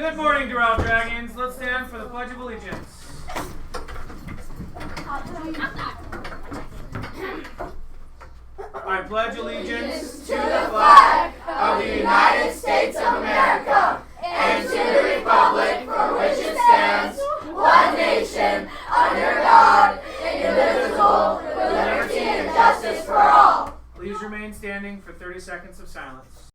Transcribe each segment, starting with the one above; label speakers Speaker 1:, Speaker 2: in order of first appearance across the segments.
Speaker 1: Good morning, Doral Dragons. Let's stand for the Pledge of Allegiance. I pledge allegiance
Speaker 2: to the flag of the United States of America and to the republic for which it stands, one nation, under God, indivisible, with liberty and justice for all.
Speaker 1: Please remain standing for 30 seconds of silence.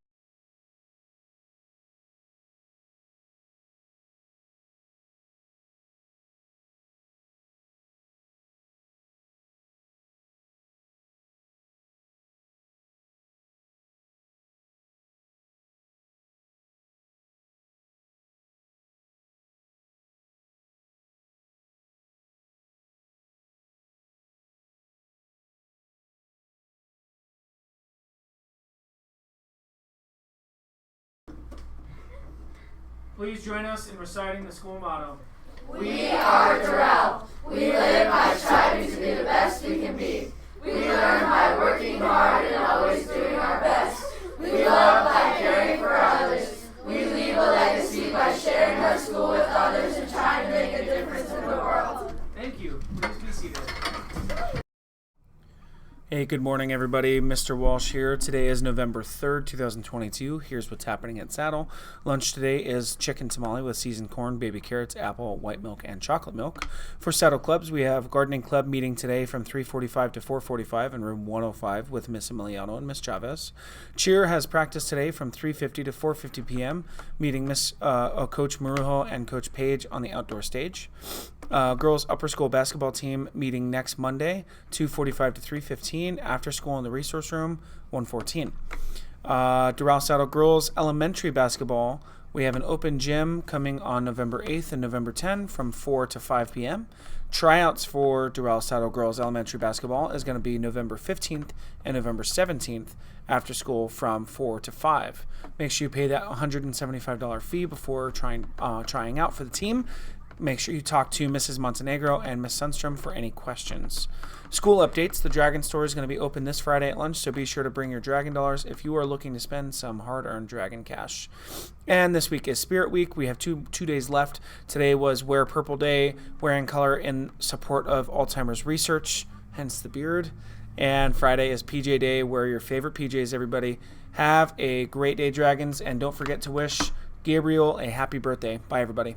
Speaker 1: Please join us in reciting the school motto.
Speaker 2: We are Doral. We live by striving to be the best we can be. We learn by working hard and always doing our best. We love by caring for others. We leave a legacy by sharing our school with others and trying to make a difference in the world.
Speaker 1: Thank you. Please be seated.
Speaker 3: Hey, good morning, everybody. Mr. Walsh here. Today is November 3rd, 2022. Here's what's happening at Saddle. Lunch today is chicken tamale with seasoned corn, baby carrots, apple, white milk, and chocolate milk. For Saddle Clubs, we have gardening club meeting today from 3:45 to 4:45 in room 105 with Miss Emiliano and Ms. Chavez. Cheer has practice today from 3:50 to 4:50 p.m., meeting Coach Marrujo and Coach Page on the outdoor stage. Girls upper school basketball team meeting next Monday, 2:45 to 3:15, after school in the resource room, 114. Doral Saddle girls elementary basketball, we have an open gym coming on November 8th and November 10th from 4 to 5 p.m. Tryouts for Doral Saddle girls elementary basketball is going to be November 15th and November 17th after school from 4 to 5. Make sure you pay that $175 fee before trying out for the team. Make sure you talk to Mrs. Montenegro and Miss Sunstrum for any questions. School updates. The Dragon Store is going to be open this Friday at lunch, so be sure to bring your Dragon dollars if you are looking to spend some hard-earned Dragon cash. And this week is Spirit Week. We have two days left. Today was Wear Purple Day, wearing color in support of Alzheimer's research, hence the beard. And Friday is PJ Day. Wear your favorite PJs, everybody. Have a great day, Dragons, and don't forget to wish Gabriel a happy birthday. Bye, everybody.